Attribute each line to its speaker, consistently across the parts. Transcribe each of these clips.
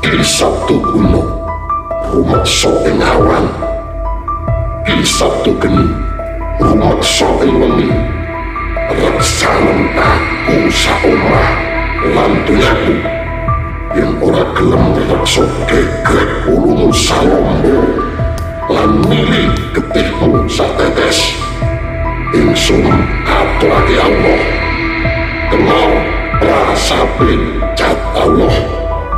Speaker 1: Ki Sabtu kuno rumeksa ing awan, Ki Sabtu geni rumeksa ing wengi. Reksanen aku saomah lan donyaku, yen ora gelem reksa gegrek ulungmu salombo lan milih getihmu satetes. Ingsun aturake Allah, kenal prasape cat Allah.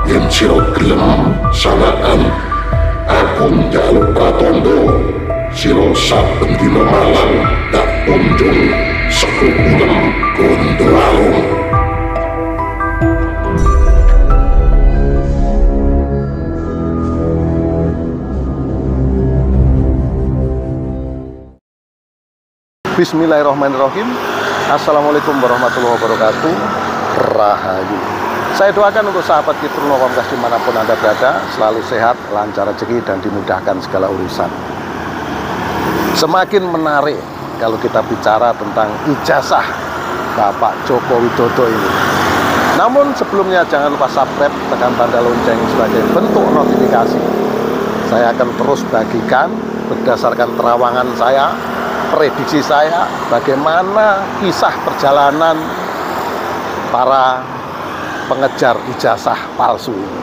Speaker 1: Yen sira gelem sanaan aku njaluk pratondo, sira saben dina malam tak kunjung sekukulem Gondoalung.
Speaker 2: Bismillahirrahmanirrahim. Assalamualaikum warahmatullahi wabarakatuh. Rahayu. Saya doakan untuk sahabat Kitruno Komkas dimanapun Anda berada, selalu sehat, lancar rezeki, dan dimudahkan segala urusan. Semakin menarik kalau kita bicara tentang ijazah Bapak Joko Widodo ini. Namun sebelumnya jangan lupa subscribe, tekan tanda lonceng sebagai bentuk notifikasi. Saya akan terus bagikan berdasarkan terawangan saya, prediksi saya, bagaimana kisah perjalanan para pengejar ijazah palsu ini.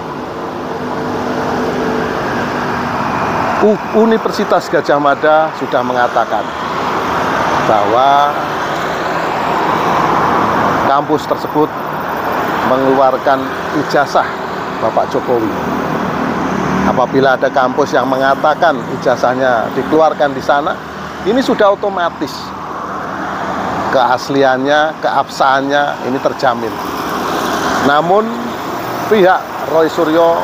Speaker 2: Universitas Gadjah Mada sudah mengatakan bahwa kampus tersebut mengeluarkan ijazah Bapak Jokowi. Apabila ada kampus yang mengatakan ijazahnya dikeluarkan di sana, ini sudah otomatis keasliannya, keabsahannya ini terjamin. Namun pihak Roy Suryo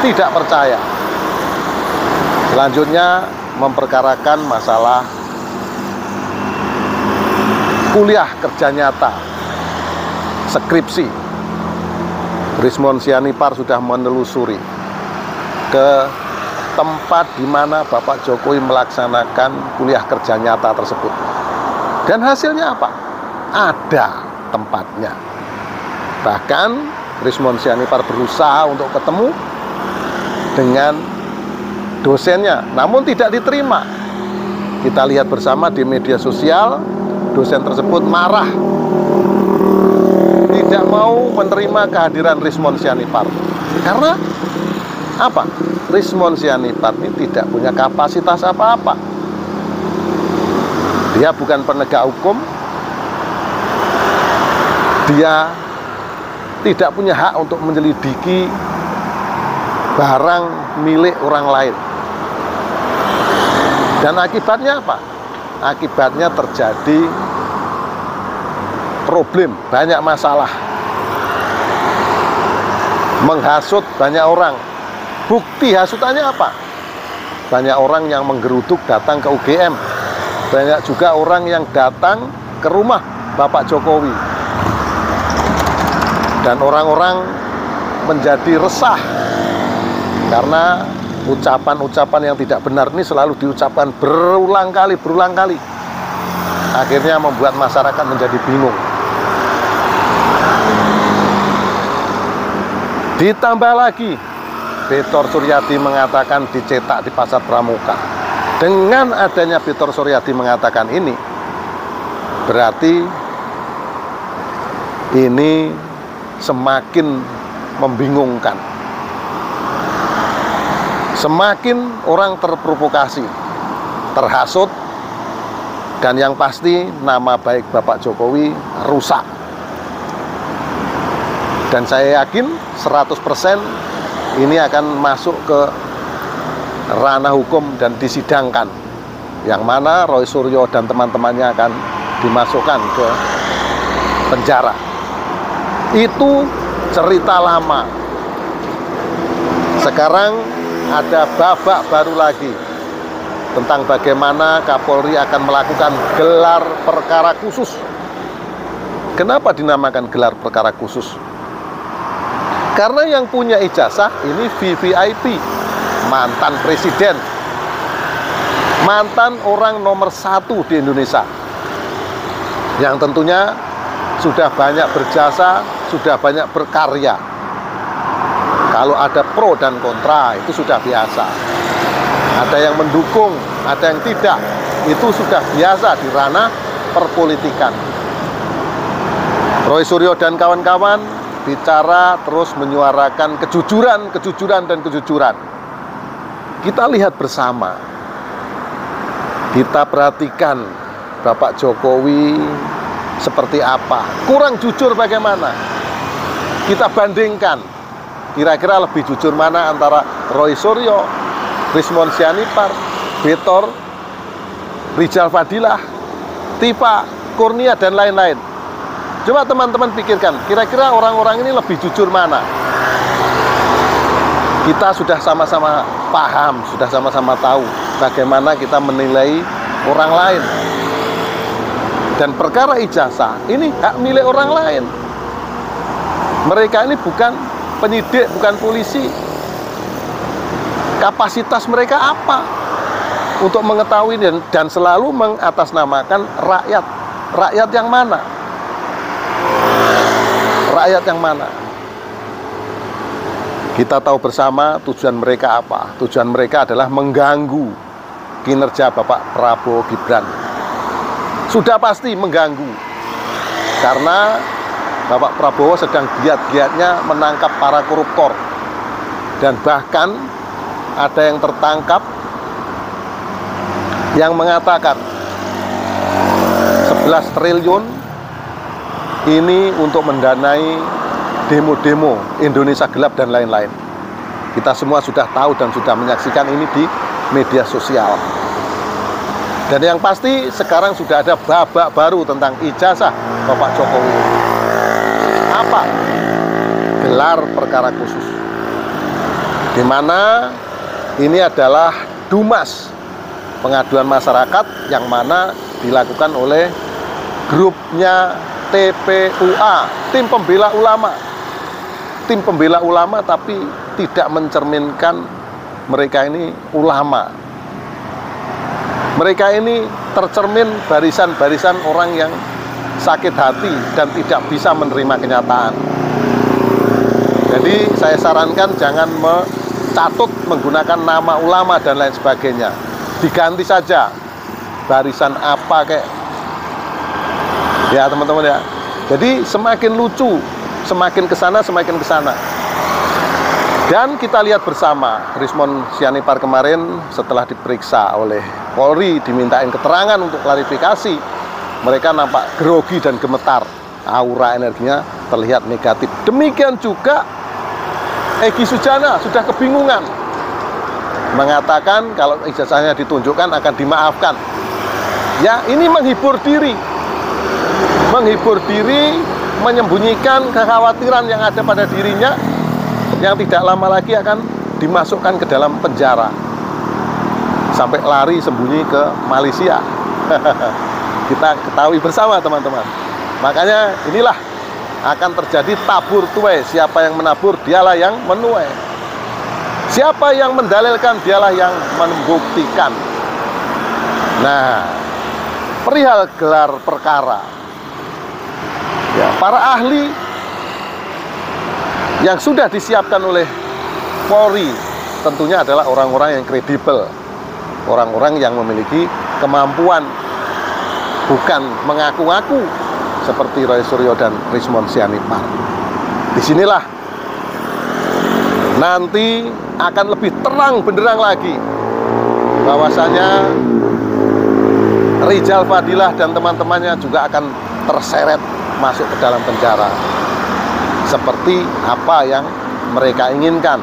Speaker 2: tidak percaya. Selanjutnya memperkarakan masalah kuliah kerja nyata, skripsi. Rismon Sianipar sudah menelusuri ke tempat di mana Bapak Jokowi melaksanakan kuliah kerja nyata tersebut. Dan hasilnya apa? Ada tempatnya. Bahkan Rismon Sianipar berusaha untuk ketemu dengan dosennya, namun tidak diterima. Kita lihat bersama di media sosial, dosen tersebut marah, tidak mau menerima kehadiran Rismon Sianipar. Karena apa? Rismon Sianipar ini tidak punya kapasitas apa-apa. Dia bukan penegak hukum. Dia tidak punya hak untuk menyelidiki barang milik orang lain. Dan akibatnya apa? Akibatnya terjadi problem, banyak masalah. Menghasut banyak orang. Bukti hasutannya apa? Banyak orang yang menggeruduk datang ke UGM. Banyak juga orang yang datang ke rumah Bapak Jokowi. Dan orang-orang menjadi resah karena ucapan-ucapan yang tidak benar ini selalu diucapkan berulang kali. Akhirnya membuat masyarakat menjadi bingung. Ditambah lagi, Betor Suryadi mengatakan dicetak di Pasar Pramuka. Dengan adanya Betor Suryadi mengatakan ini, berarti ini semakin membingungkan. Semakin orang terprovokasi, terhasut, dan yang pasti nama baik Bapak Jokowi rusak. Dan saya yakin 100% ini akan masuk ke ranah hukum dan disidangkan, yang mana Roy Suryo dan teman-temannya akan dimasukkan ke penjara. Itu cerita lama. Sekarang ada babak baru lagi tentang bagaimana Kapolri akan melakukan gelar perkara khusus. Kenapa dinamakan gelar perkara khusus? Karena yang punya ijazah ini VVIP, mantan presiden, mantan orang nomor 1 di Indonesia, yang tentunya sudah banyak berjasa, sudah banyak berkarya. Kalau ada pro dan kontra, itu sudah biasa. Ada yang mendukung, ada yang tidak. Itu sudah biasa di ranah perpolitikan. Roy Suryo dan kawan-kawan bicara terus menyuarakan kejujuran, dan kejujuran. Kita lihat bersama. Kita perhatikan Bapak Jokowi seperti apa. Kurang jujur bagaimana? Kita bandingkan. Kira-kira lebih jujur mana antara Roy Suryo, Rismon Sianipar, Betor, Rizal Fadilah, Tifa, Kurnia, dan lain-lain. Coba teman-teman pikirkan, kira-kira orang-orang ini lebih jujur mana? Kita sudah sama-sama paham, sudah sama-sama tahu bagaimana kita menilai orang lain. Dan perkara ijazah ini hak milik orang lain. Mereka ini bukan penyidik, bukan polisi. Kapasitas mereka apa untuk mengetahui dan selalu mengatasnamakan rakyat. Rakyat yang mana? Rakyat yang mana? Kita tahu bersama tujuan mereka apa. Tujuan mereka adalah mengganggu kinerja Bapak Prabowo Gibran. Sudah pasti mengganggu. Karena Bapak Prabowo sedang giat-giatnya menangkap para koruptor. Dan bahkan ada yang tertangkap yang mengatakan 11 triliun ini untuk mendanai demo-demo Indonesia Gelap dan lain-lain. Kita semua sudah tahu dan sudah menyaksikan ini di media sosial. Dan yang pasti sekarang sudah ada babak baru tentang ijazah Bapak Jokowi. Apa? Gelar perkara khusus. Di mana ini adalah Dumas, pengaduan masyarakat yang mana dilakukan oleh grupnya TPUA, Tim Pembela Ulama. Tim Pembela Ulama tapi tidak mencerminkan mereka ini ulama. Mereka ini tercermin barisan-barisan orang yang sakit hati dan tidak bisa menerima kenyataan. Jadi saya sarankan jangan mencatut menggunakan nama ulama dan lain sebagainya. Diganti saja barisan apa kayak. Ya teman-teman ya. Jadi semakin lucu, semakin kesana, semakin kesana. Dan kita lihat bersama, Rismon Sianipar kemarin setelah diperiksa oleh Polri, dimintain keterangan untuk klarifikasi, mereka nampak grogi dan gemetar. Aura energinya terlihat negatif. Demikian juga Egy Sujana sudah kebingungan. Mengatakan kalau ijazahnya ditunjukkan akan dimaafkan. Ya ini menghibur diri. Menghibur diri, menyembunyikan kekhawatiran yang ada pada dirinya, yang tidak lama lagi akan dimasukkan ke dalam penjara sampai lari sembunyi ke Malaysia. Kita ketahui bersama teman-teman. Makanya inilah akan terjadi tabur tuai. Siapa yang menabur, dialah yang menuai. Siapa yang mendalilkan, dialah yang membuktikan. Nah, perihal gelar perkara, ya, para ahli yang sudah disiapkan oleh Polri tentunya adalah orang-orang yang kredibel, orang-orang yang memiliki kemampuan, bukan mengaku-ngaku seperti Roy Suryo dan Rismon Sianipar. Disinilah nanti akan lebih terang benderang lagi bahwasanya Rizal Fadilah dan teman-temannya juga akan terseret masuk ke dalam penjara seperti apa yang mereka inginkan.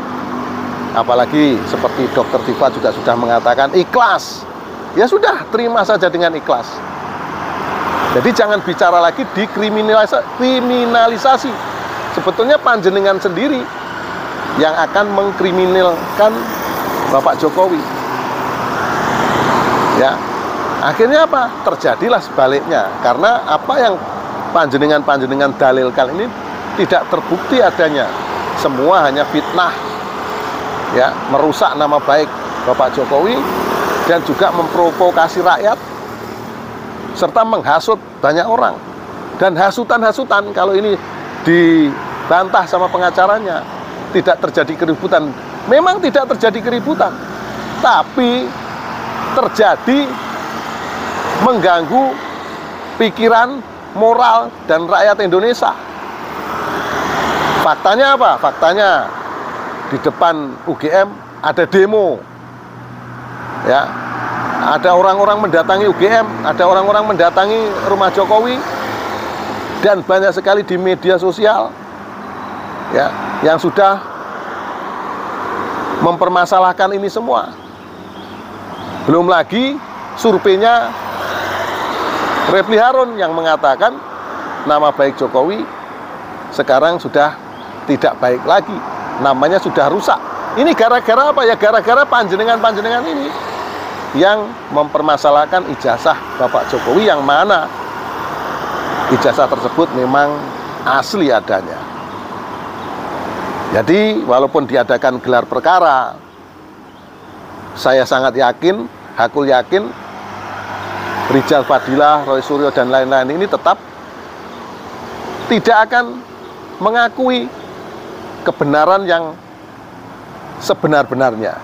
Speaker 2: Apalagi seperti Dr. Tifa juga sudah mengatakan ikhlas. Ya sudah, terima saja dengan ikhlas. Jadi jangan bicara lagi dikriminalisasi. Sebetulnya panjenengan sendiri yang akan mengkriminalkan Bapak Jokowi. Ya, akhirnya apa? Terjadilah sebaliknya. Karena apa yang panjenengan dalilkan ini tidak terbukti adanya. Semua hanya fitnah, ya, merusak nama baik Bapak Jokowi dan juga memprovokasi rakyat serta menghasut banyak orang. Dan hasutan-hasutan kalau ini dibantah sama pengacaranya, tidak terjadi keributan. Memang tidak terjadi keributan, tapi terjadi mengganggu pikiran, moral, dan rakyat Indonesia. Faktanya apa? Faktanya di depan UGM ada demo, ya, ada orang-orang mendatangi UGM, ada orang-orang mendatangi rumah Jokowi, dan banyak sekali di media sosial, ya, yang sudah mempermasalahkan ini semua. Belum lagi surveinya Refli Harun yang mengatakan nama baik Jokowi sekarang sudah tidak baik lagi, namanya sudah rusak. Ini gara-gara apa ya? Gara-gara panjenengan-panjenengan ini yang mempermasalahkan ijazah Bapak Jokowi, yang mana ijazah tersebut memang asli adanya. Jadi walaupun diadakan gelar perkara, saya sangat yakin, Hakul yakin, Rijal Fadilah, Roy Suryo, dan lain-lain ini tetap tidak akan mengakui kebenaran yang sebenar-benarnya.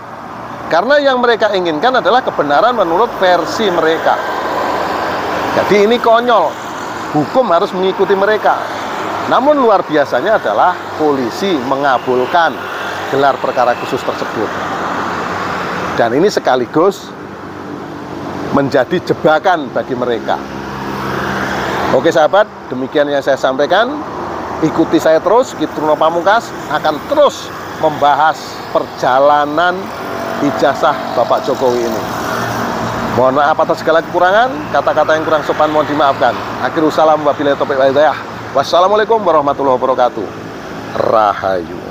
Speaker 2: Karena yang mereka inginkan adalah kebenaran menurut versi mereka. Jadi ini konyol, hukum harus mengikuti mereka. Namun luar biasanya adalah polisi mengabulkan gelar perkara khusus tersebut. Dan ini sekaligus menjadi jebakan bagi mereka. Oke sahabat, demikian yang saya sampaikan. Ikuti saya terus, Kitruno Pamungkas akan terus membahas perjalanan ijazah Bapak Jokowi ini. Mohon maaf atas segala kekurangan, kata-kata yang kurang sopan mohon dimaafkan. Akhirul salam wabillahi taufiq wal hidayah. Wassalamualaikum warahmatullahi wabarakatuh. Rahayu.